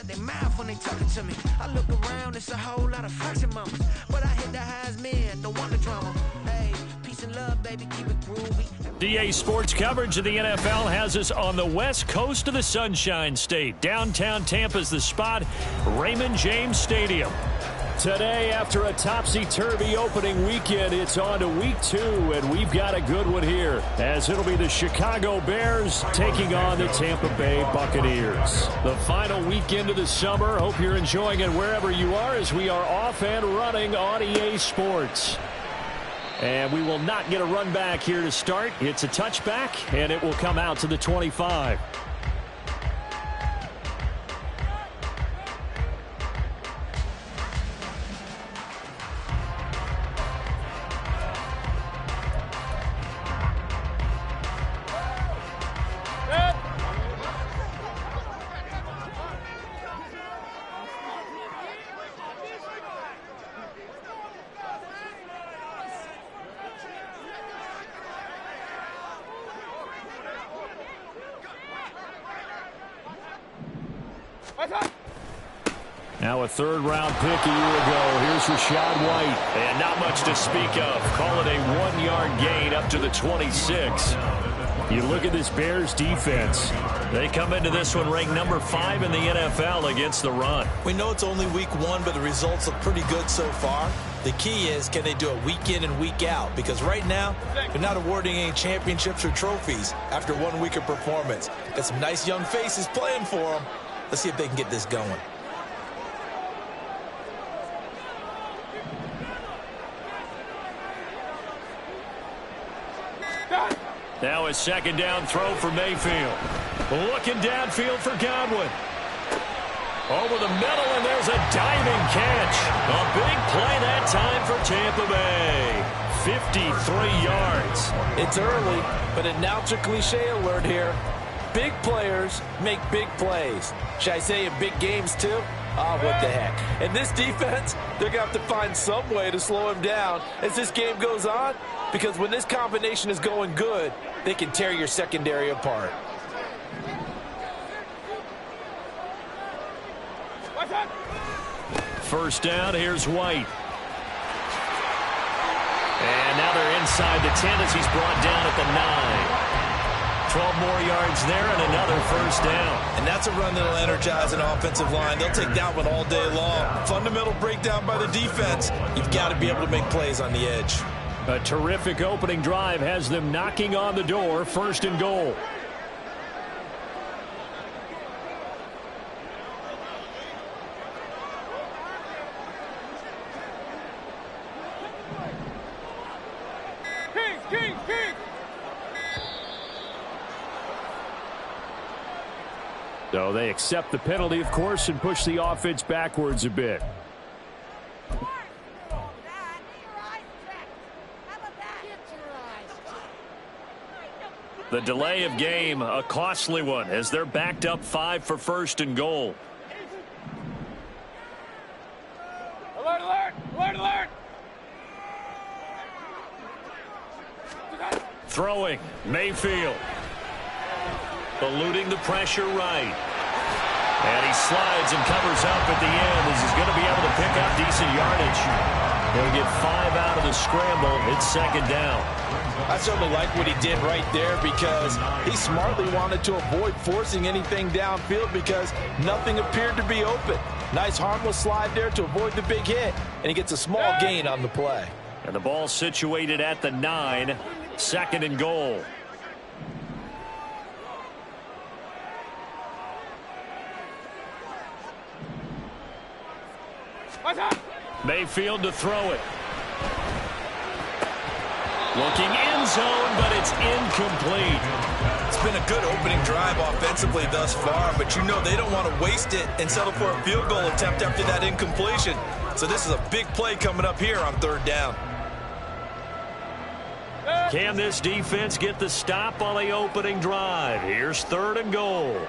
shut their mouth when they talking to me. I look around, it's a whole lot of flexing mamas, but I hit the highs, man, don't want the drama. Hey, peace and love, baby, keep it groovy. DA Sports coverage of the NFL has us on the west coast of the Sunshine State. Downtown Tampa's the spot, Raymond James Stadium. Today, after a topsy-turvy opening weekend, it's on to week 2, and we've got a good one here, as it'll be the Chicago Bears taking on the Tampa Bay Buccaneers. The final weekend of the summer. Hope you're enjoying it wherever you are, as we are off and running on EA Sports. And we will not get a run back here to start. It's a touchback, and it will come out to the 25. Now a third-round pick a year ago. Here's Rachaad White. And not much to speak of. Call it a 1-yard gain up to the 26. You look at this Bears defense. They come into this one ranked number 5 in the NFL against the run. We know it's only week 1, but the results look pretty good so far. The key is, can they do it week in and week out? Because right now, they're not awarding any championships or trophies after 1 week of performance. Got some nice young faces playing for them. Let's see if they can get this going. Now a second down throw for Mayfield. Looking downfield for Godwin. Over the middle, and there's a diving catch. A big play that time for Tampa Bay. 53 yards. It's early, but announcer cliche alert here. Big players make big plays. Should I say in big games too? Ah, what the heck. And this defense, they're going to have to find some way to slow him down as this game goes on, because when this combination is going good, they can tear your secondary apart. First down, here's White. And now they're inside the 10 as he's brought down at the 9. 12 more yards there and another first down. And that's a run that'll energize an offensive line. They'll take that one all day long. Fundamental breakdown by the defense. You've got to be able to make plays on the edge. A terrific opening drive has them knocking on the door. First and goal. So they accept the penalty, of course, and push the offense backwards a bit. The delay of game, a costly one, as they're backed up 5 for first and goal. Alert, alert, alert, alert. Throwing, Mayfield. Eluding the pressure right. And he slides and covers up at the end as he's going to be able to pick up decent yardage. He'll get 5 out of the scramble. It's second down. I certainly like what he did right there, because he smartly wanted to avoid forcing anything downfield because nothing appeared to be open. Nice harmless slide there to avoid the big hit, and he gets a small gain on the play. And the ball situated at the 9. Second and goal. Mayfield to throw it. Looking end zone, but it's incomplete. It's been a good opening drive offensively thus far, but you know they don't want to waste it and settle for a field goal attempt after that incompletion. So this is a big play coming up here on third down. Can this defense get the stop on the opening drive? Here's third and goal.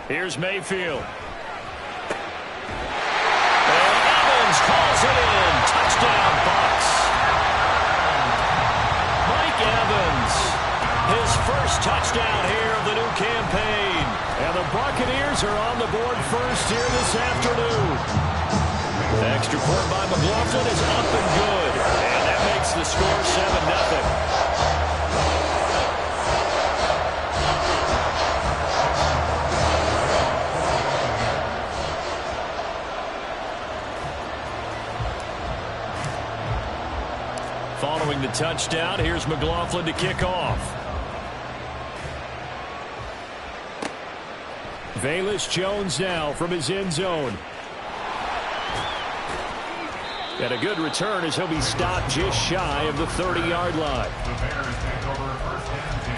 Here's Mayfield. And Evans calls it in. Touchdown, Bucs. his first touchdown here of the new campaign. And the Buccaneers are on the board first here this afternoon. The extra point by McLaughlin is up and good. And that makes the score 7-0. Following the touchdown, here's McLaughlin to kick off. Velus Jones now from his end zone. And a good return as he'll be stopped just shy of the 30-yard line. The Bears take over first and 10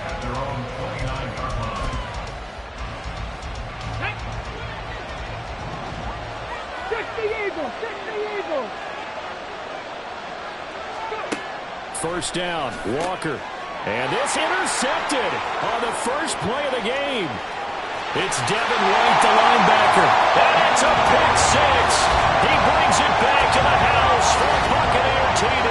at their own 29-yard line. Check the Eagles! Check the Eagles! First down, Walker. And this intercepted on the first play of the game. It's Devin White, the linebacker. And it's a pick six. He brings it back to the house for a Buccaneer TD.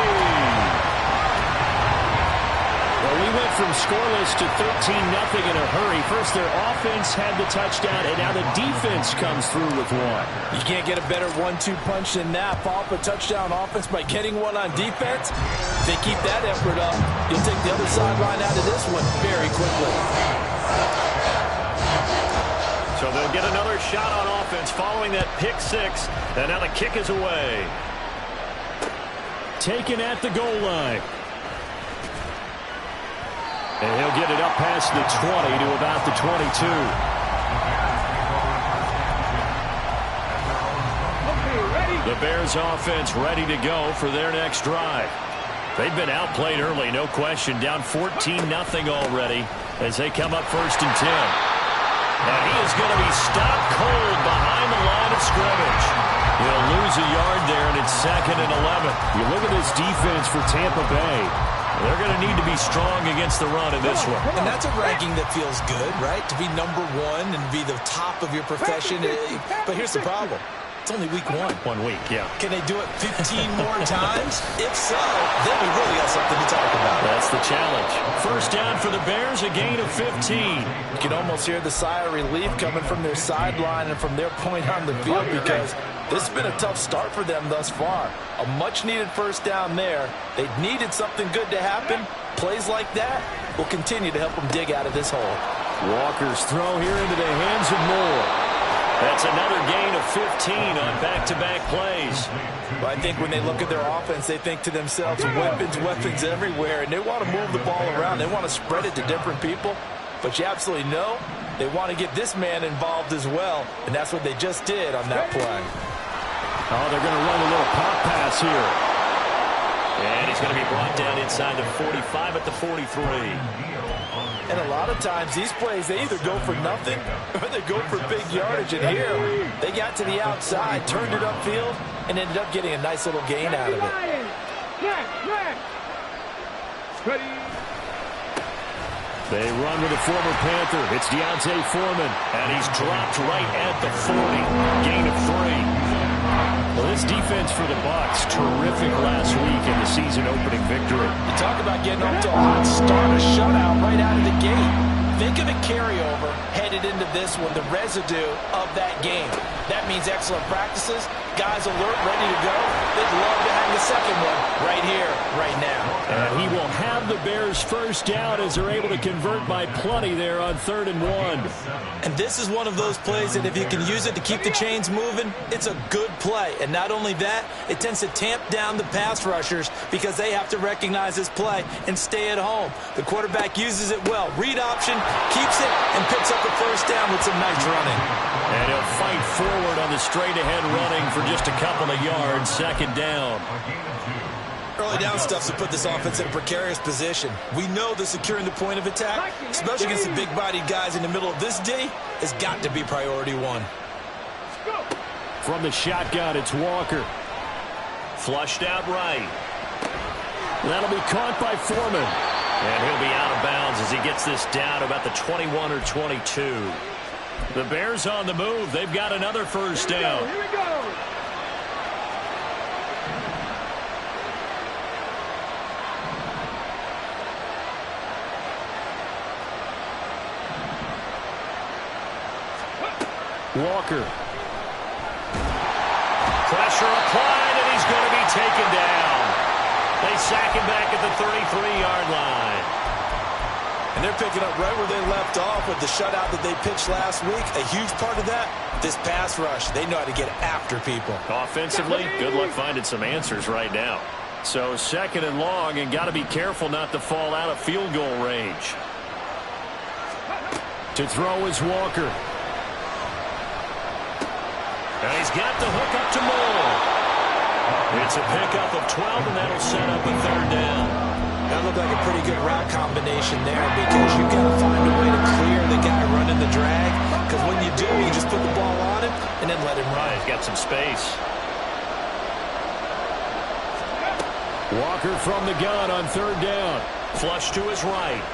Well, we went from scoreless to 13-0 in a hurry. First, their offense had the touchdown, and now the defense comes through with one. You can't get a better 1-2 punch than that. Follow up a touchdown offense by getting one on defense. If they keep that effort up, you'll take the other sideline out of this one very quickly. So they'll get another shot on offense following that pick six. And now the kick is away. Taken at the goal line. And he'll get it up past the 20 to about the 22. The Bears offense ready to go for their next drive. They've been outplayed early, no question. Down 14-0 already as they come up first and 10. And he is going to be stopped cold behind the line of scrimmage. He'll lose a yard there, and it's 2nd and 11. You look at this defense for Tampa Bay. They're going to need to be strong against the run in this one. And that's a ranking that feels good, right? To be number one and be the top of your profession. But here's the problem. It's only week one. 1 week, yeah. Can they do it 15 more times? If so, then we really got something to talk about. That's the challenge. First down for the Bears, a gain of 15. You can almost hear the sigh of relief coming from their sideline and from their point on the field because this has been a tough start for them thus far. A much-needed first down there. They needed something good to happen. Plays like that will continue to help them dig out of this hole. Walker's throw here into the hands of Moore. That's another gain of 15 on back-to-back plays. But I think when they look at their offense, they think to themselves, weapons everywhere, and they want to move the ball around. They want to spread it to different people. But you absolutely know they want to get this man involved as well, and that's what they just did on that play. Oh, they're going to run a little pop pass here. And he's going to be brought down inside the 45 at the 43. And a lot of times, these plays, they either go for nothing or they go for big yardage. And here, they got to the outside, turned it upfield, and ended up getting a nice little gain out of it. They run with a former Panther. It's Deontay Foreman, and he's dropped right at the 40. Gain of 3. Well, this defense for the Bucs, terrific last week in the season-opening victory. You talk about getting off to a hot start, a shutout right out of the gate. Think of a carryover headed into this one, the residue of that game. That means excellent practices, guys alert, ready to go. They'd love to have the second one right here, right now. And he will have the Bears first down as they're able to convert by plenty there on 3rd and 1. And this is one of those plays that if you can use it to keep the chains moving, it's a good play. And not only that, it tends to tamp down the pass rushers because they have to recognize this play and stay at home. The quarterback uses it well. Read option, keeps it, and picks up the first down with some nice running. And he'll fight forward on the straight-ahead running for just a couple of yards. 2nd down. Early down stuff to put this offense in a precarious position. We know that securing the point of attack, especially against the big-bodied guys in the middle of this D, has got to be priority one. From the shotgun, it's Walker. Flushed out right. That'll be caught by Foreman. And he'll be out of bounds as he gets this down about the 21 or 22. The Bears on the move. They've got another first down. Here we go. Walker. Pressure applied, and he's going to be taken down. They sack him back at the 33-yard line. And they're picking up right where they left off with the shutout that they pitched last week. A huge part of that, this pass rush. They know how to get after people. Offensively, good luck finding some answers right now. So 2nd and long, and got to be careful not to fall out of field goal range. To throw is Walker. And he's got the hook up to Moore. It's a pickup of 12, and that'll set up a 3rd down. That looked like a pretty good route combination there because you got to find a way to clear the guy running the drag. Because when you do, you just put the ball on him and then let him run. He's got some space. Walker from the gun on 3rd down. Flush to his right.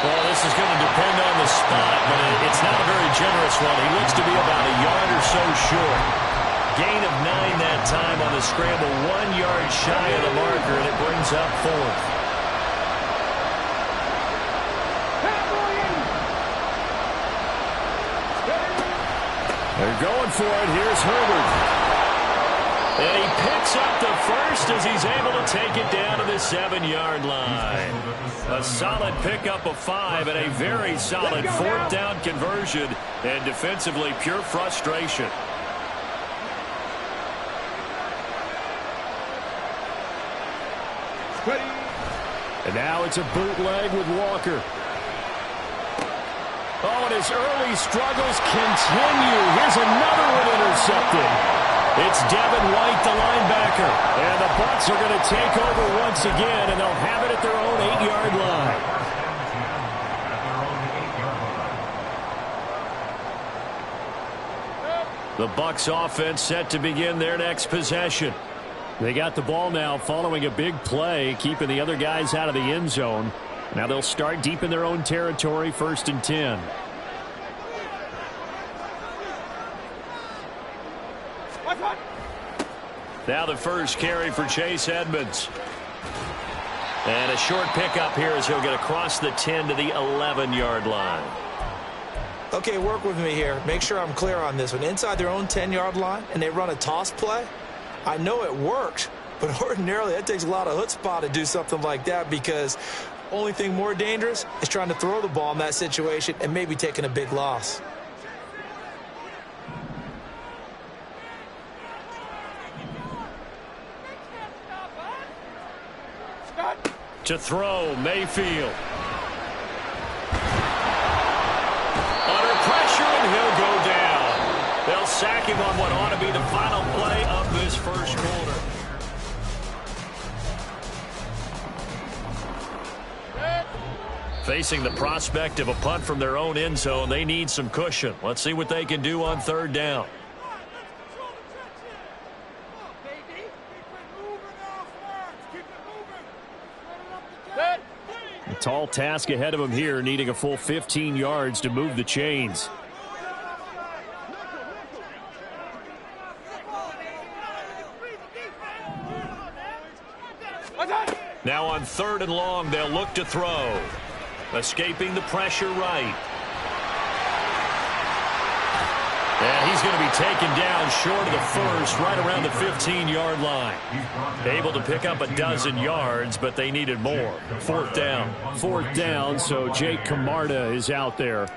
Well, this is going to depend on the spot, but it's not a very generous one. He looks to be about a yard or so short. Gain of 9 that time on the scramble, 1 yard shy of the marker, and it brings up 4th. They're going for it. Here's Herbert. And he picks up the first as he's able to take it down to the 7-yard line. A solid pickup of 5 and a very solid 4th down conversion. And defensively, pure frustration. And now it's a bootleg with Walker. Oh, and his early struggles continue. Here's another one intercepted. It's Devin White, the linebacker. And the Bucs are going to take over once again, and they'll have it at their own 8-yard line. The Bucs offense set to begin their next possession. They got the ball now following a big play, keeping the other guys out of the end zone. Now they'll start deep in their own territory, 1st and 10. Now the first carry for Chase Edmonds. And a short pickup here as he'll get across the 10 to the 11-yard line. Okay, work with me here. Make sure I'm clear on this one. Inside their own 10-yard line, and they run a toss play. I know it works, but ordinarily that takes a lot of chutzpah to do something like that because only thing more dangerous is trying to throw the ball in that situation and maybe taking a big loss. To throw, Mayfield. Under pressure, and he'll go down. They'll sack him on what ought to be the final play of this first quarter. Facing the prospect of a punt from their own end zone, they need some cushion. Let's see what they can do on 3rd down. A tall task ahead of him here, needing a full 15 yards to move the chains. Now on 3rd and long, they'll look to throw. Escaping the pressure right. And he's going to be taken down short of the first, right around the 15-yard line. Able to pick up a dozen yards, but they needed more. 4th down. 4th down, so Jake Camarda is out there.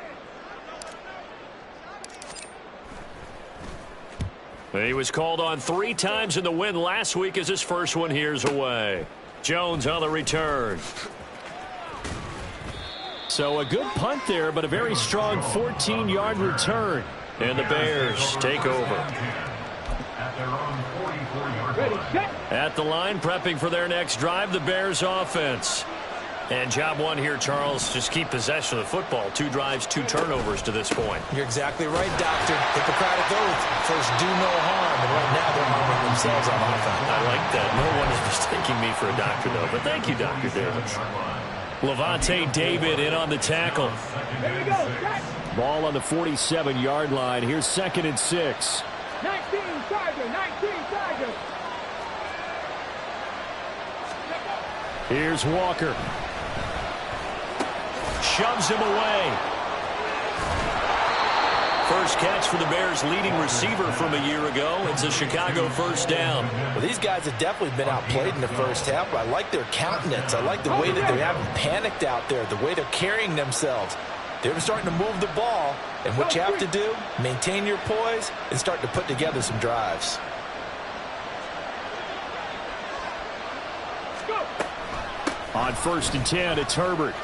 He was called on 3 times in the win last week as his first one here's away. Jones on the return. So a good punt there, but a very strong 14-yard return. And the Bears take over. At the line, prepping for their next drive, the Bears offense. And job one here, Charles, just keep possession of the football. 2 drives, 2 turnovers to this point. You're exactly right, Doctor. Hippocratic oath. First, do no harm. And right now, they're harming themselves on offense. I like that. No one is mistaking me for a doctor, though. But thank you, Dr. Davis. Levante David in on the tackle. Ball on the 47-yard line. Here's 2nd and 6. 19 Tiger, 19 Tiger. Here's Walker. Shoves him away. First catch for the Bears' leading receiver from a year ago. It's a Chicago first down. Well, these guys have definitely been outplayed in the first half, but I like their countenance. I like the way that they haven't panicked out there, the way they're carrying themselves. They're starting to move the ball, and what you have to do, maintain your poise and start to put together some drives. On 1st and 10, it's Herbert.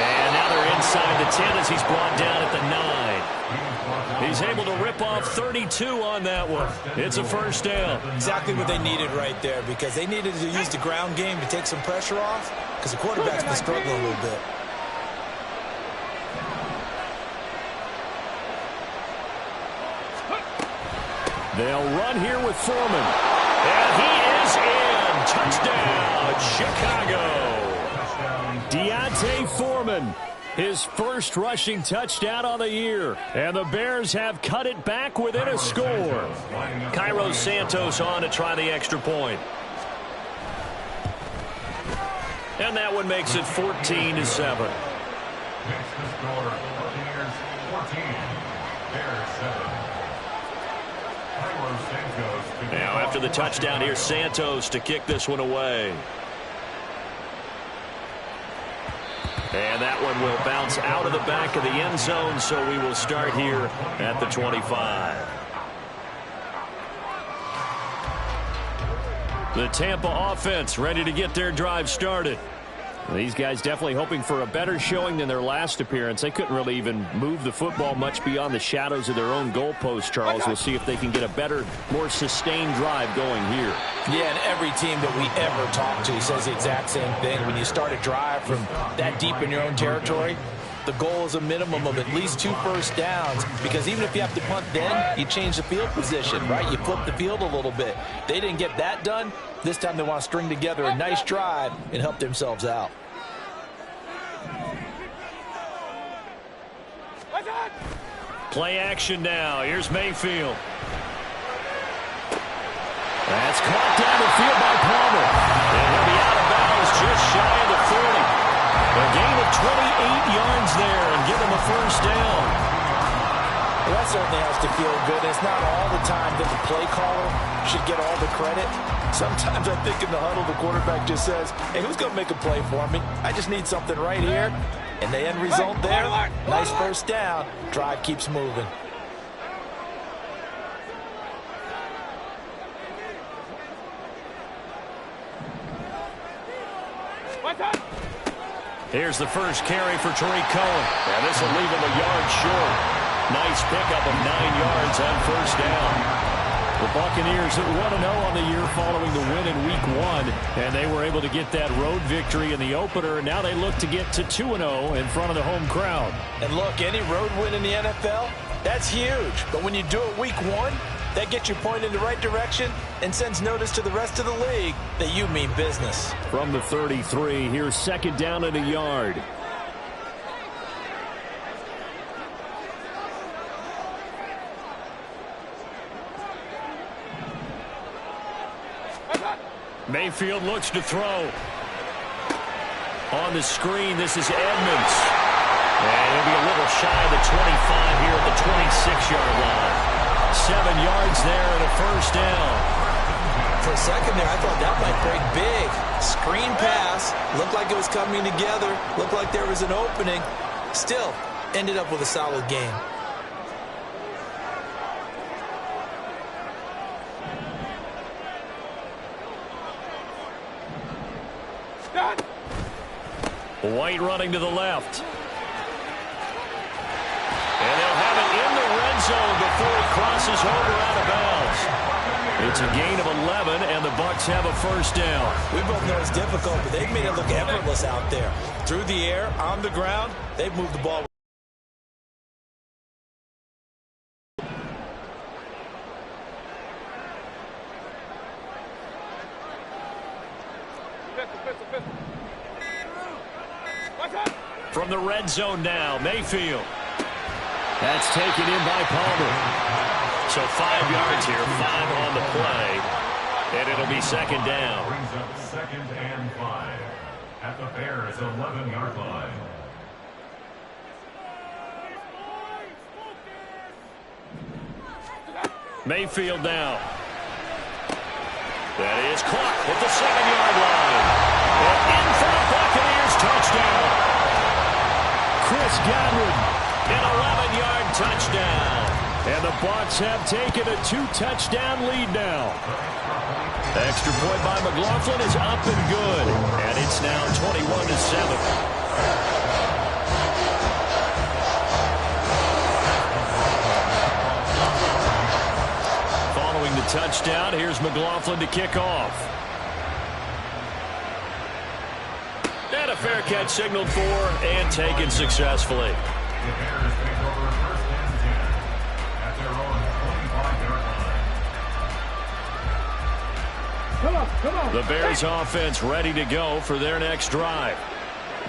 And now they're inside the 10 as he's brought down at the 9. He's able to rip off 32 on that one. It's a first down. Exactly what they needed right there, because they needed to use the ground game to take some pressure off, because the quarterback's been struggling a little bit. They'll run here with Foreman. And he is in. Touchdown, Chicago. Deontay Foreman, his first rushing touchdown on the year. And the Bears have cut it back within a score. Cairo Santos on to try the extra point. And that one makes it 14-7. Makes the score Buccaneers 14, Bears 7. Now after the touchdown, here's Santos to kick this one away. And that one will bounce out of the back of the end zone, so we will start here at the 25. The Tampa offense ready to get their drive started. These guys definitely hoping for a better showing than their last appearance. They couldn't really even move the football much beyond the shadows of their own goalpost, Charles. We'll see if they can get a better, more sustained drive going here. Yeah, and every team that we ever talk to says the exact same thing. When you start a drive from that deep in your own territory, the goal is a minimum of at least 2 first downs, because even if you have to punt then, you change the field position, right? You flip the field a little bit. They didn't get that done. This time they want to string together a nice drive and help themselves out. Play action now. Here's Mayfield. That's caught down the field by Palmer. And he'll be out of bounds just shy of the 40. A gain of 28 yards there and give him a first down. Well, that certainly has to feel good. It's not all the time that the play caller should get all the credit. Sometimes I think in the huddle the quarterback just says, hey, who's going to make a play for me? I just need something right here. And the end result there, nice first down. Drive keeps moving. Here's the first carry for Tariq Cohen. And this will leave him a yard short. Nice pickup of 9 yards on first down. The Buccaneers at 1-0 on the year following the win in Week 1. And they were able to get that road victory in the opener. Now they look to get to 2-0 in front of the home crowd. And look, any road win in the NFL, that's huge. But when you do it Week 1, that gets you pointed in the right direction and sends notice to the rest of the league that you mean business. From the 33, here's second down and a yard. Mayfield looks to throw. On the screen, this is Edmonds. And he'll be a little shy of the 25 here at the 26-yard line. 7 yards there and a first down. For a second there, I thought that might break big. Screen pass. Looked like it was coming together. Looked like there was an opening. Still, ended up with a solid game. White running to the left. And they'll have it in the red zone before he crosses over out of bounds. It's a gain of 11, and the Bucs have a first down. We both know it's difficult, but they've made it look effortless out there. Through the air, on the ground, they've moved the ball. From the red zone now, Mayfield. That's taken in by Palmer. So 5 yards here, 5 on the play. And it'll be second down. Brings up 2nd and 5 at the Bears' 11-yard line. Mayfield now. That is caught at the 7-yard line. And in for the Buccaneers touchdown. Chris Godwin, an 11-yard touchdown. And the Bucs have taken a 2-touchdown lead now. Extra point by McLaughlin is up and good. And it's now 21-7. Following the touchdown, here's McLaughlin to kick off. And a fair catch signaled for and taken successfully. The Bears take over first and 10 at their own 25-yard line. Come on. The Bears offense ready to go for their next drive.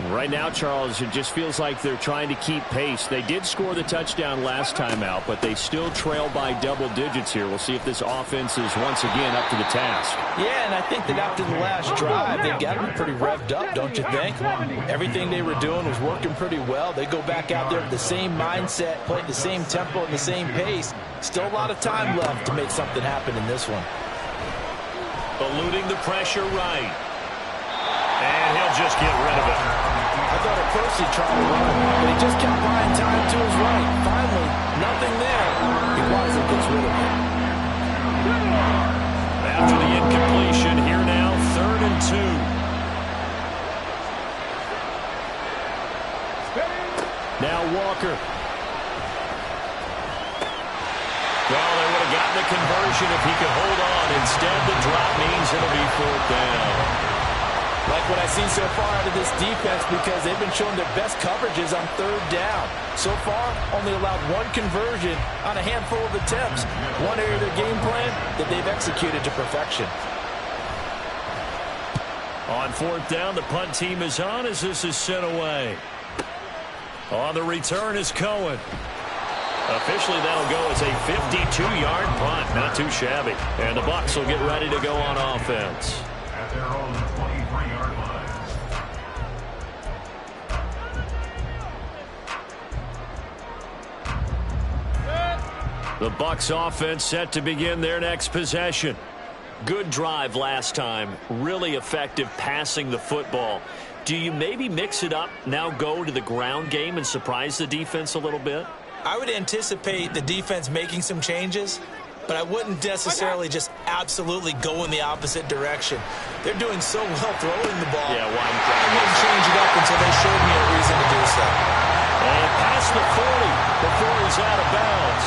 Right now, Charles, it just feels like they're trying to keep pace. They did score the touchdown last time out, but they still trail by double digits here. We'll see if this offense is once again up to the task. Yeah, and I think that after the last drive, they've got to be pretty revved up, don't you think? Everything they were doing was working pretty well. They go back out there with the same mindset, play at the same tempo and the same pace. Still a lot of time left to make something happen in this one. Eluding the pressure right. And he'll just get rid of it. I thought at first he tried to run, but he just kept buying time to his right. Finally, nothing there. He wisely gets rid of it. After the incompletion, here now, 3rd and 2. Now Walker. Well, they would have gotten the conversion if he could hold on. Instead, the drop means it'll be 4th down. Like what I've seen so far out of this defense, because they've been showing their best coverages on 3rd down. So far, only allowed 1 conversion on a handful of attempts. One area of their game plan that they've executed to perfection. On 4th down, the punt team is on as this is sent away. On the return is Cohen. Officially, that'll go as a 52-yard punt. Not too shabby. And the Bucs will get ready to go on offense. At their own 23-yard line. The Bucs offense set to begin their next possession. Good drive last time. Really effective passing the football. Do you maybe mix it up, now go to the ground game and surprise the defense a little bit? I would anticipate the defense making some changes, but I wouldn't necessarily just absolutely go in the opposite direction. They're doing so well throwing the ball. Yeah, why? I wouldn't change it up until they showed me a reason to do so. And past the 40 before he's out of bounds.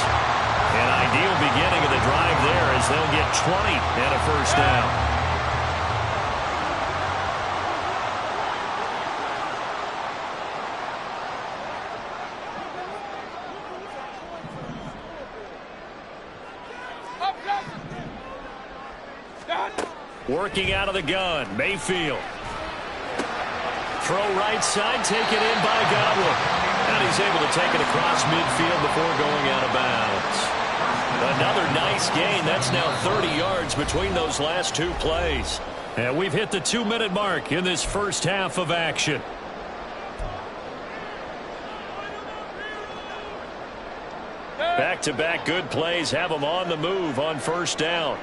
An ideal beginning of the drive there as they'll get 20 and a 1st down. Working out of the gun, Mayfield. Throw right side, taken in by Godwin. And he's able to take it across midfield before going out of bounds. Another nice gain. That's now 30 yards between those last 2 plays. And we've hit the 2-minute mark in this first half of action. Back-to-back good plays have them on the move on 1st down.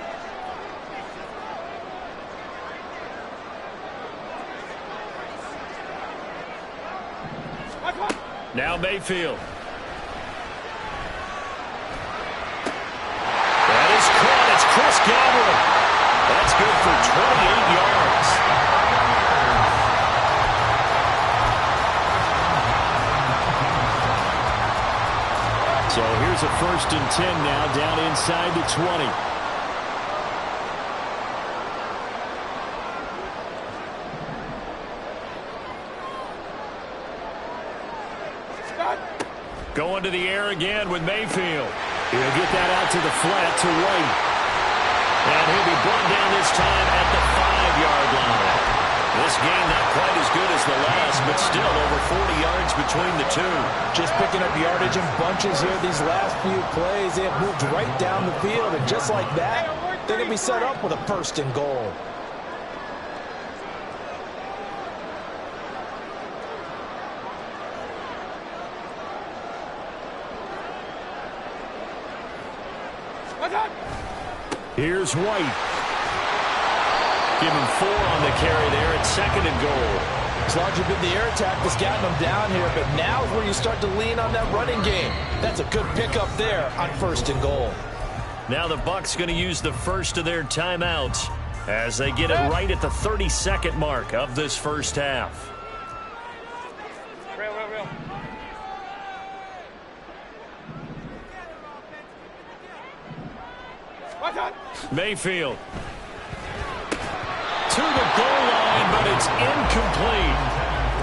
Now Mayfield. That is caught. It's Chris Godwin. That's good for 28 yards. So here's a 1st and 10 now down inside the 20. Going to the air again with Mayfield. He'll get that out to the flat to White. And he'll be brought down this time at the 5-yard line. This game not quite as good as the last, but still over 40 yards between the two. Just picking up yardage in bunches here these last few plays. They have moved right down the field, and just like that, they're going to be set up with a 1st and goal. Here's White. Give him 4 on the carry there at 2nd and goal. It's largely been the air attack that's gotten them down here, but now is where you start to lean on that running game. That's a good pickup there on 1st and goal. Now the Bucs going to use the first of their timeouts as they get it right at the 32nd mark of this first half. Mayfield to the goal line, but it's incomplete.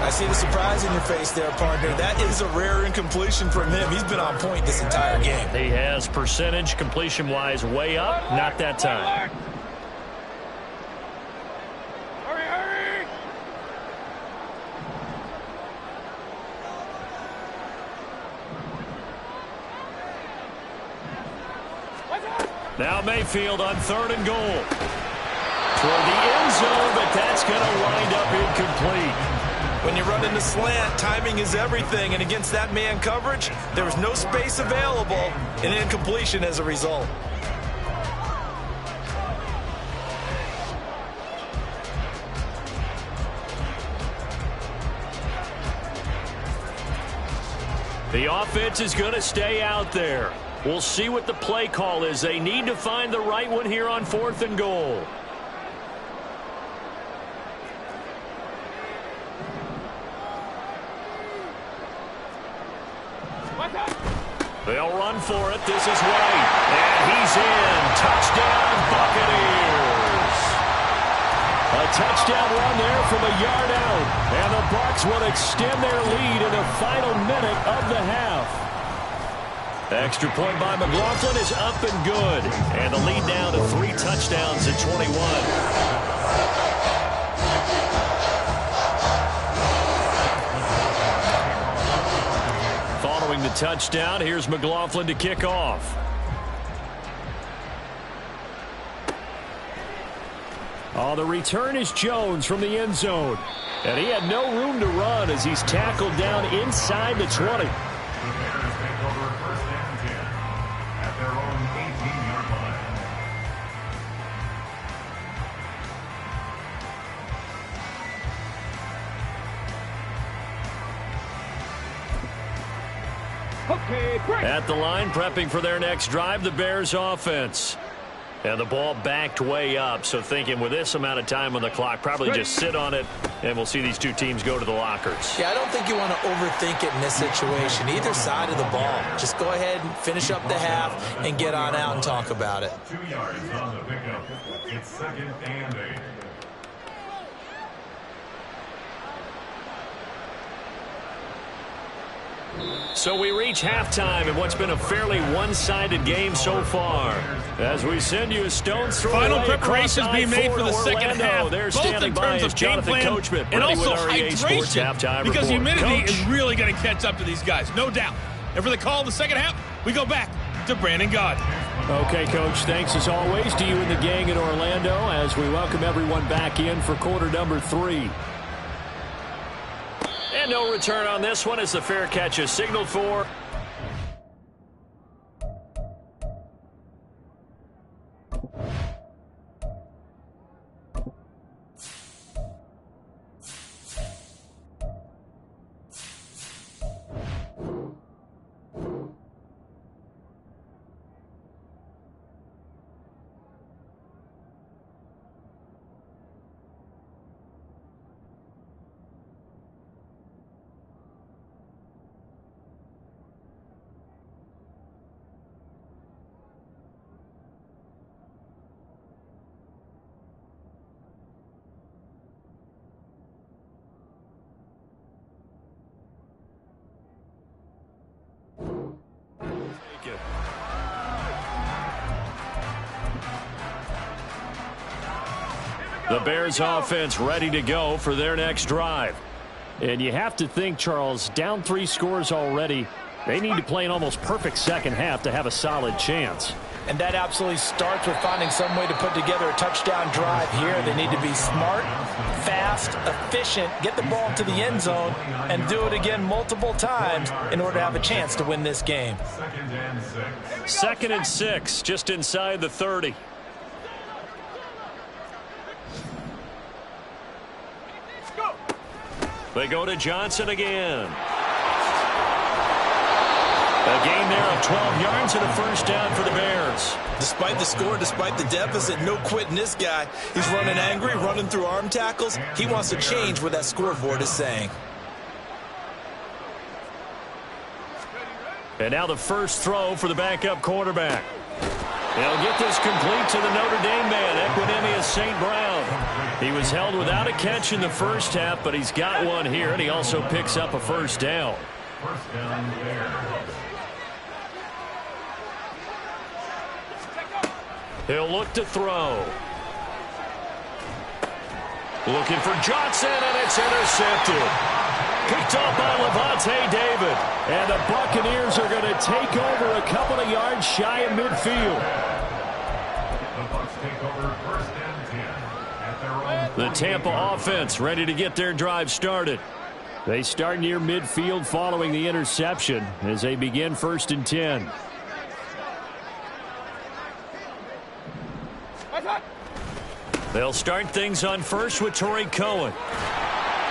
I see the surprise in your face there, partner. That is a rare incompletion from him. He's been on point this entire game. He has percentage completion-wise way up. Not that time. Hurry! Now Mayfield on 3rd and goal. Toward the end zone, but that's going to wind up incomplete. When you run into slant, timing is everything, and against that man coverage, there was no space available, and incompletion as a result. The offense is going to stay out there. We'll see what the play call is. They need to find the right one here on 4th and goal. They'll run for it. This is White. And he's in. Touchdown, Buccaneers. A touchdown run there from a yard out. And the Bucs will extend their lead in the final minute of the half. Extra point by McLaughlin is up and good. And the lead now to 3 touchdowns at 21. Following the touchdown, here's McLaughlin to kick off. Oh, the return is Jones from the end zone. And he had no room to run as he's tackled down inside the 20. At the line, prepping for their next drive, the Bears offense. And the ball backed way up, so thinking with this amount of time on the clock, probably just sit on it, and we'll see these two teams go to the lockers. Yeah, I don't think you want to overthink it in this situation, either side of the ball. Just go ahead and finish up the half and get on out and talk about it. 2 yards on the pickup. It's 2nd and 8. So we reach halftime in what's been a fairly one-sided game so far. As we send you a stone's throw. Final preparations being made for the second half, They're both standing in by terms as of game Jonathan plan Coachman and also with REA Sports halftime hydration, because report. humidity Coach. is really going to catch up to these guys, no doubt. And for the call of the second half, we go back to Brandon Gaudin. Okay, Coach, thanks as always to you and the gang in Orlando as we welcome everyone back in for quarter number 3. And no return on this one as the fair catch is signaled for. The Bears offense ready to go for their next drive. And you have to think, Charles, down 3 scores already. They need to play an almost perfect second half to have a solid chance. And that absolutely starts with finding some way to put together a touchdown drive here. They need to be smart, fast, efficient, get the ball to the end zone, and do it again multiple times in order to have a chance to win this game. 2nd and 6. 2nd and 6, just inside the 30. They go to Johnson again. A gain there of 12 yards and a first down for the Bears. Despite the score, despite the deficit, no quitting this guy. He's running angry, running through arm tackles. He wants to change what that scoreboard is saying. And now the first throw for the backup quarterback. They'll get this complete to the Notre Dame man, Equinemius St. Brown. He was held without a catch in the first half, but he's got one here, and he also picks up a first down. First down, Bears. He'll look to throw. Looking for Johnson, and it's intercepted. Picked off by Levante David. And the Buccaneers are going to take over a couple of yards shy of midfield. The Bucs take over first and 10 at their own. The Tampa offense ready to get their drive started. They start near midfield following the interception as they begin first and 10. They'll start things on first with Torrey Cohen.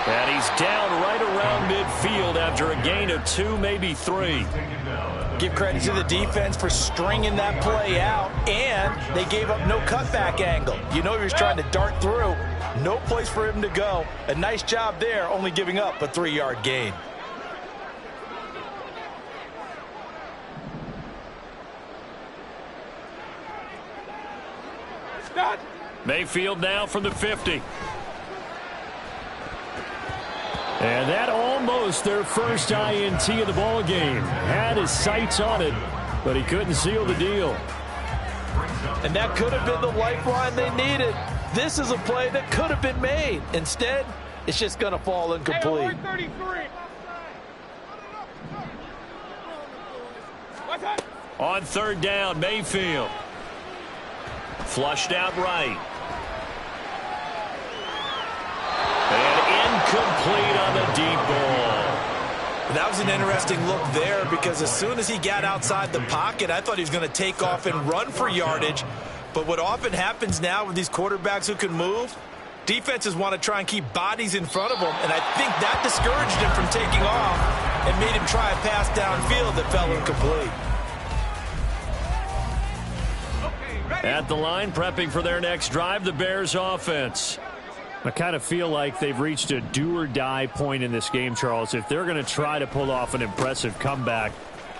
And he's down right around midfield after a gain of 2, maybe 3. Give credit to the defense for stringing that play out, and they gave up no cutback angle. You know he was trying to dart through. No place for him to go. A nice job there, only giving up a 3-yard gain. Mayfield now from the 50. And that almost their first INT of the ball game. Had his sights on it, but he couldn't seal the deal. And that could have been the lifeline they needed. This is a play that could have been made. Instead, it's just going to fall incomplete. On third down, Mayfield. Flushed out right. And incomplete on the deep ball. That was an interesting look there because as soon as he got outside the pocket, I thought he was going to take off and run for yardage. But what often happens now with these quarterbacks who can move, defenses want to try and keep bodies in front of them. And I think that discouraged him from taking off and made him try a pass downfield that fell incomplete. At the line, prepping for their next drive, the Bears offense. I kind of feel like they've reached a do-or-die point in this game, Charles. If they're going to try to pull off an impressive comeback,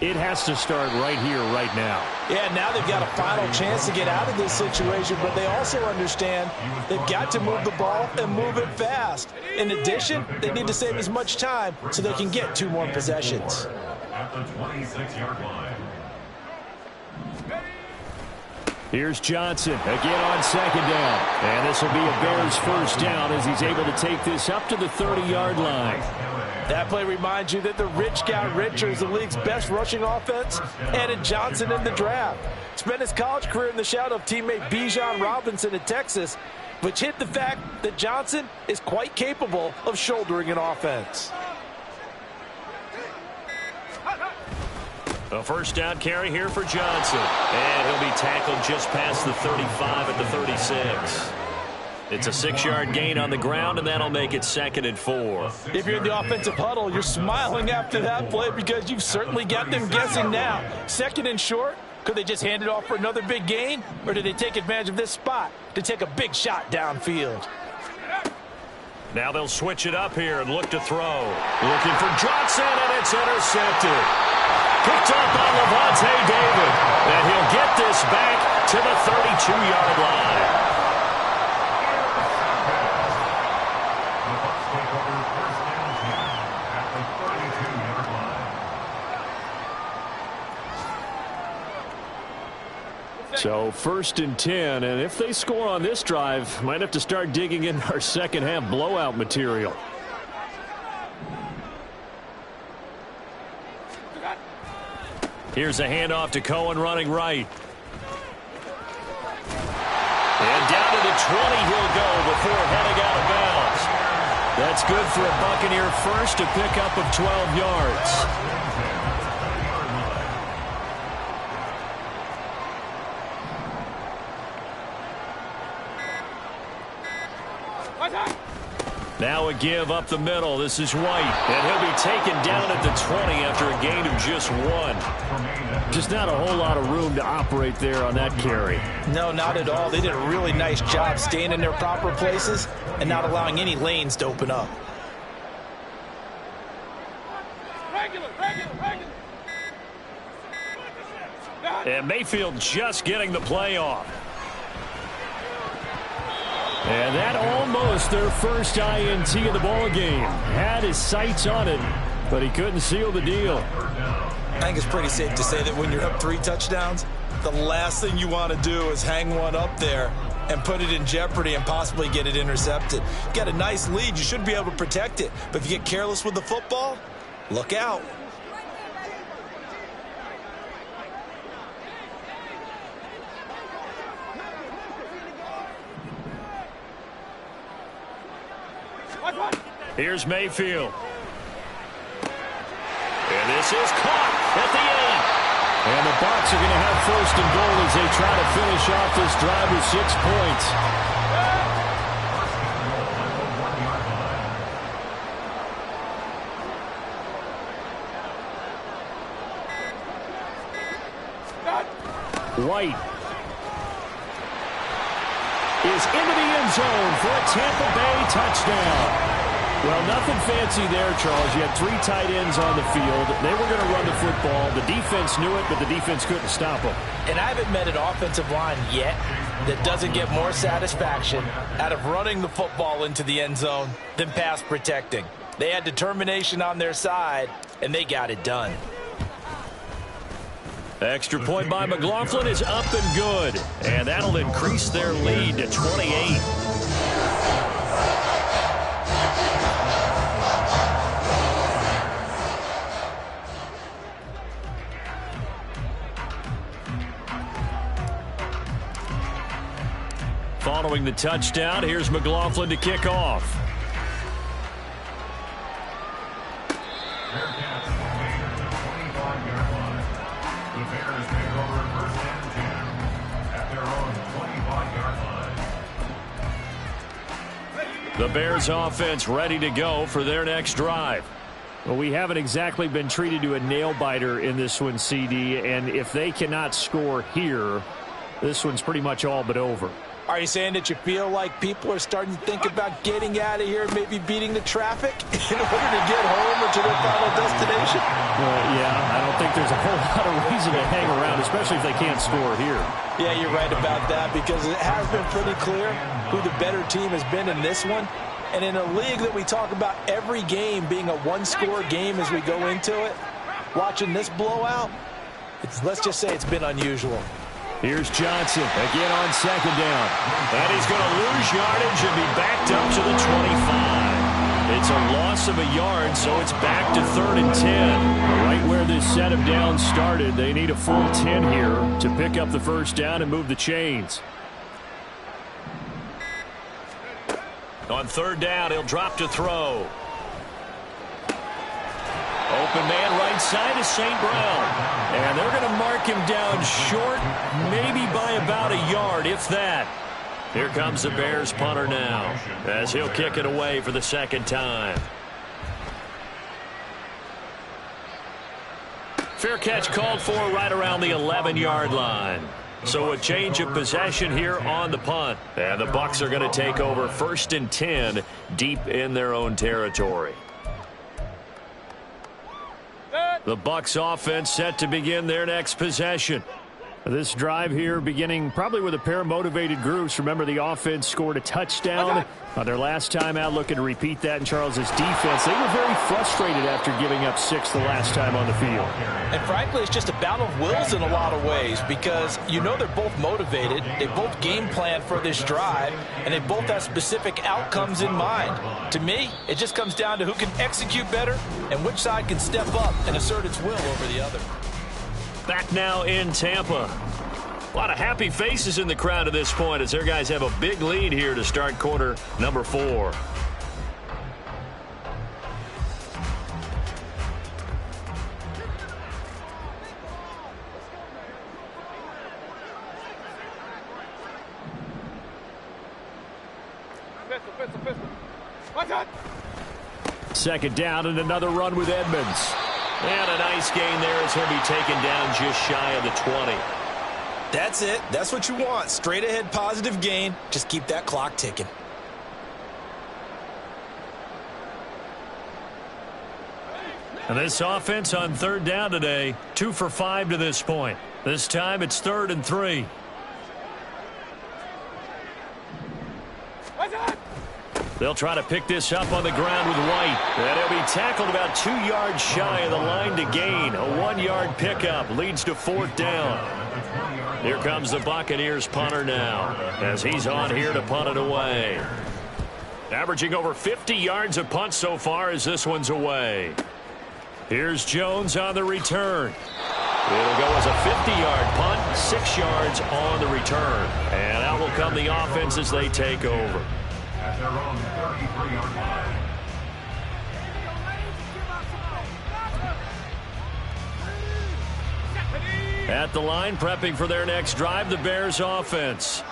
it has to start right here, right now. Yeah, now they've got a final chance to get out of this situation, but they also understand they've got to move the ball and move it fast. In addition, they need to save as much time so they can get 2 more possessions. At the 26-yard line. Here's Johnson again on second down. And this will be a Bears first down as he's able to take this up to the 30-yard line. That play reminds you that the rich got richer as the league's best rushing offense. Added Johnson in the draft. Spent his college career in the shadow of teammate Bijan Robinson in Texas, which hid the fact that Johnson is quite capable of shouldering an offense. A first down carry here for Johnson. And he'll be tackled just past the 35 at the 36. It's a 6-yard gain on the ground, and that'll make it 2nd and 4. If you're in the offensive huddle, you're smiling after that play because you've certainly got them guessing now. 2nd and short, could they just hand it off for another big gain? Or did they take advantage of this spot to take a big shot downfield? Now they'll switch it up here and look to throw. Looking for Johnson, and it's intercepted. Picked up by Levante David. And he'll get this back to the 32-yard line. So 1st and 10, and if they score on this drive, might have to start digging in our second half blowout material. Here's a handoff to Cohen running right. And down to the 20 he'll go before heading out of bounds. That's good for a Buccaneer first, to pick up of 12 yards. Now a give up the middle. This is White, and he'll be taken down at the 20 after a gain of just 1. Just not a whole lot of room to operate there on that carry. No, not at all. They did a really nice job staying in their proper places and not allowing any lanes to open up. And Mayfield just getting the play off. And that almost their first INT of the ball game. Had his sights on it, but he couldn't seal the deal. I think it's pretty safe to say that when you're up 3 touchdowns, the last thing you want to do is hang one up there and put it in jeopardy and possibly get it intercepted. You got a nice lead. You should be able to protect it. But if you get careless with the football, look out. Here's Mayfield. And this is caught at the 8. And the Bucs are going to have 1st and goal as they try to finish off this drive with 6 points. White is into the end zone for a Tampa Bay touchdown. Well, nothing fancy there, Charles. You had 3 tight ends on the field. They were going to run the football. The defense knew it, but the defense couldn't stop them. And I haven't met an offensive line yet that doesn't get more satisfaction out of running the football into the end zone than pass protecting. They had determination on their side, and they got it done. Extra point by McLaughlin is up and good. And that'll increase their lead to 28. Following the touchdown, here's McLaughlin to kick off. The Bears take over 1st and 10 at their own 25-yard line. The Bears offense ready to go for their next drive. Well, we haven't exactly been treated to a nail-biter in this one, CD, and if they cannot score here, this one's pretty much all but over. Are you saying that you feel like people are starting to think about getting out of here and maybe beating the traffic in order to get home or to their final destination? Yeah, I don't think there's a whole lot of reason to hang around, especially if they can't score here. Yeah, you're right about that because it has been pretty clear who the better team has been in this one. And in a league that we talk about every game being a one-score game as we go into it, watching this blowout, let's just say it's been unusual. Here's Johnson again on 2nd down. And he's going to lose yardage and be backed up to the 25. It's a loss of a yard, so it's back to 3rd and 10. Right where this set of downs started, they need a full 10 here to pick up the 1st down and move the chains. On 3rd down, he'll drop to throw. Open man right side is St. Brown. And they're going to mark him down short, maybe by about a yard, if that. Here comes the Bears punter now, as he'll kick it away for the 2nd time. Fair catch called for right around the 11-yard line. So a change of possession here on the punt. And the Bucs are going to take over 1st and 10 deep in their own territory. The Bucs offense set to begin their next possession. This drive here beginning probably with a pair of motivated groups. Remember, the offense scored a touchdown on their last time out, looking to repeat that in Charles's defense. They were very frustrated after giving up 6 the last time on the field. And frankly, it's just a battle of wills in a lot of ways because you know they're both motivated. They both game plan for this drive, and they both have specific outcomes in mind. To me, it just comes down to who can execute better and which side can step up and assert its will over the other. Back now in Tampa. A lot of happy faces in the crowd at this point as their guys have a big lead here to start quarter number 4. Second down and another run with Edmonds. And a nice gain there as he'll be taken down just shy of the 20. That's it. That's what you want. Straight ahead positive gain. Just keep that clock ticking. And this offense on third down today, 2 for 5 to this point. This time it's 3rd and 3. They'll try to pick this up on the ground with White. And he'll be tackled about 2 yards shy of the line to gain. A 1-yard pickup leads to 4th down. Here comes the Buccaneers punter now as he's on here to punt it away. Averaging over 50 yards a punt so far as this one's away. Here's Jones on the return. It'll go as a 50-yard punt, 6 yards on the return. And out will come the offense as they take over. At their own 33-yard line. At the line, prepping for their next drive, the Bears offense.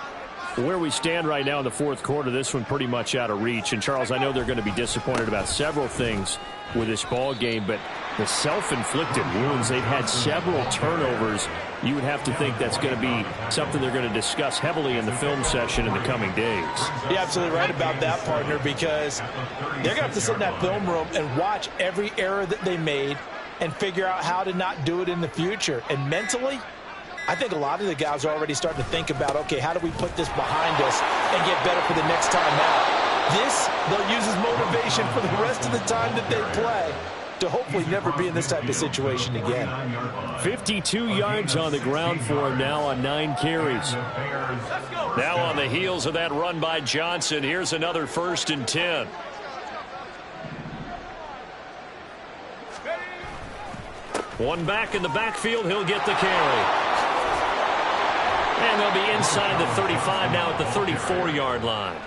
Where we stand right now in the fourth quarter, this one pretty much out of reach. And, Charles, I know they're going to be disappointed about several things with this ball game, but the self-inflicted wounds, they've had several turnovers. You would have to think that's going to be something they're going to discuss heavily in the film session in the coming days. You're absolutely right about that, partner, because they're going to have to sit in that film room and watch every error that they made and figure out how to not do it in the future. And mentally, I think a lot of the guys are already starting to think about, okay, how do we put this behind us and get better for the next time out? This, they'll use as motivation for the rest of the time that they play to hopefully never be in this type of situation again. 52 yards on the ground for him now on 9 carries. Now on the heels of that run by Johnson, here's another 1st and 10. One back in the backfield, he'll get the carry. And they'll be inside the 35 now at the 34-yard line.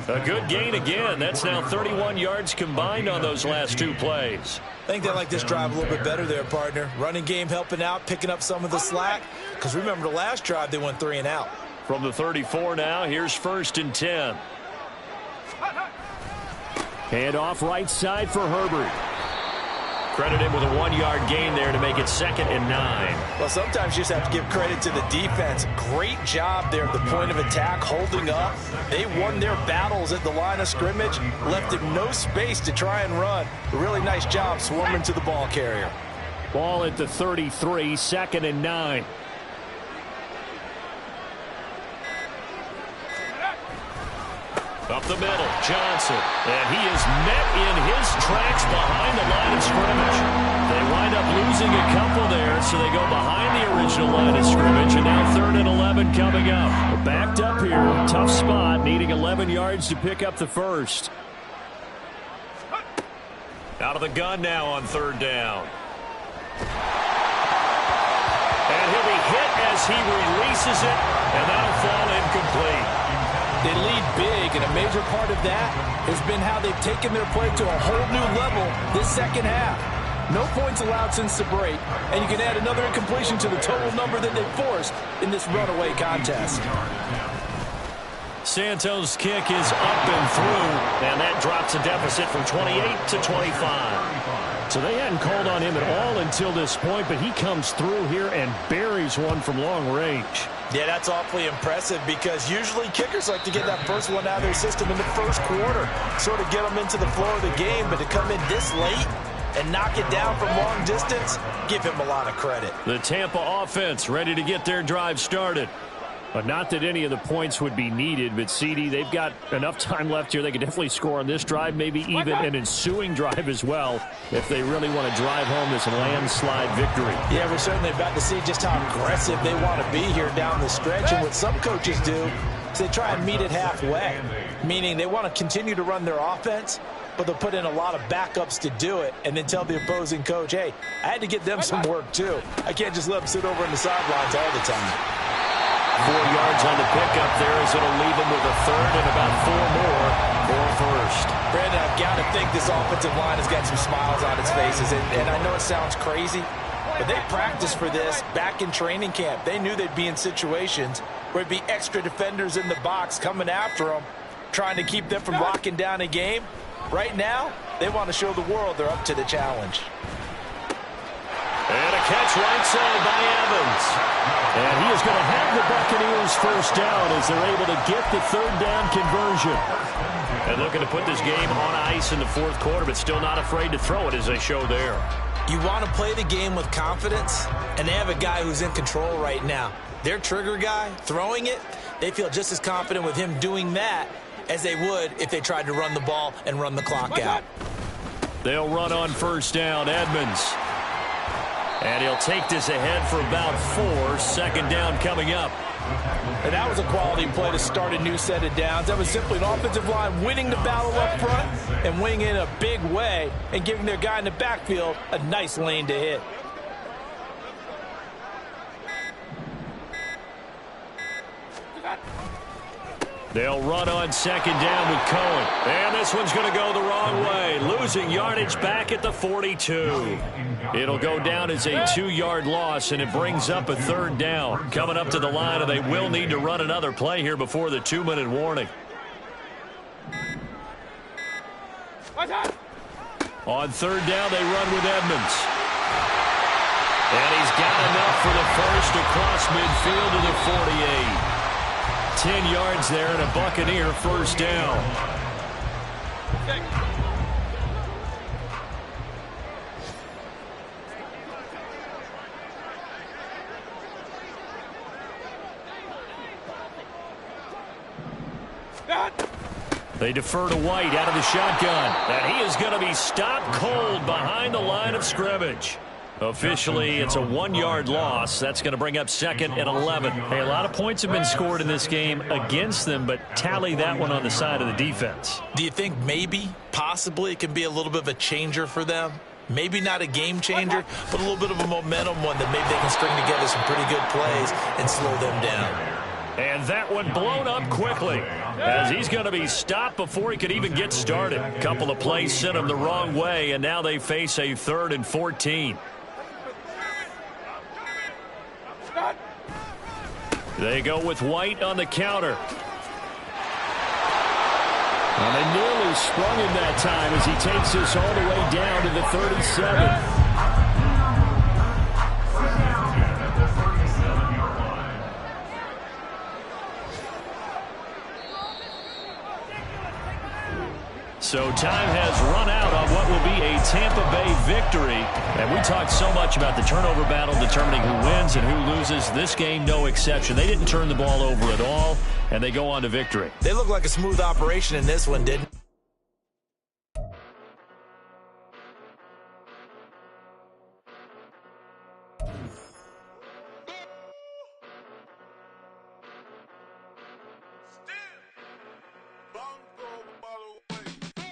A good gain again. That's now 31 yards combined on those last 2 plays. I think they like this drive a little bit better there, partner. Running game helping out, picking up some of the slack. Because remember the last drive, they went 3 and out. From the 34 now, here's 1st and 10. Hand off right side for Herbert. Credit him with a 1-yard gain there to make it 2nd and 9. Well, sometimes you just have to give credit to the defense. Great job there at the point of attack, holding up. They won their battles at the line of scrimmage, left him no space to try and run. A really nice job swarming to the ball carrier. Ball at the 33, 2nd and 9. Up the middle, Johnson. And he is met in his tracks behind the line of scrimmage. They wind up losing a couple there, so they go behind the original line of scrimmage. And now 3rd and 11 coming up. We're backed up here. Tough spot, needing 11 yards to pick up the 1st. Out of the gun now on 3rd down. And he'll be hit as he releases it, and that'll fall incomplete. They lead big, and a major part of that has been how they've taken their play to a whole new level this second half. No points allowed since the break, and you can add another incompletion to the total number that they forced in this runaway contest. Santos' kick is up and through, and that drops a deficit from 28 to 25. So they hadn't called on him at all until this point, but he comes through here and buries one from long range. Yeah, that's awfully impressive because usually kickers like to get that first one out of their system in the first quarter, sort of get them into the flow of the game, but to come in this late and knock it down from long distance, give him a lot of credit. The Tampa offense ready to get their drive started. But not that any of the points would be needed, but CD, they've got enough time left here. They could definitely score on this drive, maybe even an ensuing drive as well, if they really want to drive home this landslide victory. Yeah, we're certainly about to see just how aggressive they want to be here down the stretch. And what some coaches do is they try and meet it halfway, meaning they want to continue to run their offense, but they'll put in a lot of backups to do it and then tell the opposing coach, hey, I had to get them some work too. I can't just let them sit over in the sidelines all the time. 4 yards on the pickup there as it'll leave him with a 3rd and about 4 more for 1st. Brandon, I've got to think this offensive line has got some smiles on its faces. And I know it sounds crazy, but they practiced for this back in training camp. They knew they'd be in situations where it'd be extra defenders in the box coming after them, trying to keep them from locking down a game. Right now, they want to show the world they're up to the challenge. And a catch right side by Evans. And he is going to have the Buccaneers first down as they're able to get the third down conversion. And looking to put this game on ice in the fourth quarter, but still not afraid to throw it as they show there. You want to play the game with confidence, and they have a guy who's in control right now. Their trigger guy, throwing it, they feel just as confident with him doing that as they would if they tried to run the ball and run the clock out. They'll run on first down, Edmonds. And he'll take this ahead for about 4. Second down coming up. And that was a quality play to start a new set of downs. That was simply an offensive line winning the battle up front and winning in a big way and giving their guy in the backfield a nice lane to hit. They'll run on second down with Cohen. And this one's going to go the wrong way. Losing yardage back at the 42. It'll go down as a 2-yard loss, and it brings up a third down. Coming up to the line, and they will need to run another play here before the 2-minute warning. On third down, they run with Edmonds. And he's got enough for the first across midfield to the 48. 10 yards there and a Buccaneer first down. They defer to White out of the shotgun. And he is going to be stopped cold behind the line of scrimmage. Officially, it's a 1-yard loss. That's going to bring up second and 11. Hey, a lot of points have been scored in this game against them, but tally that one on the side of the defense. Do you think maybe, possibly, it can be a little bit of a changer for them? Maybe not a game changer, but a little bit of a momentum one that maybe they can string together some pretty good plays and slow them down. And that one blown up quickly as he's going to be stopped before he could even get started. A couple of plays sent him the wrong way, and now they face a 3rd and 14. They go with White on the counter. And they nearly sprung him that time as he takes this all the way down to the 37. So time has run out on what will be a Tampa Bay victory. And we talked so much about the turnover battle determining who wins and who loses. This game, no exception. They didn't turn the ball over at all, and they go on to victory. They look like a smooth operation in this one, didn't they?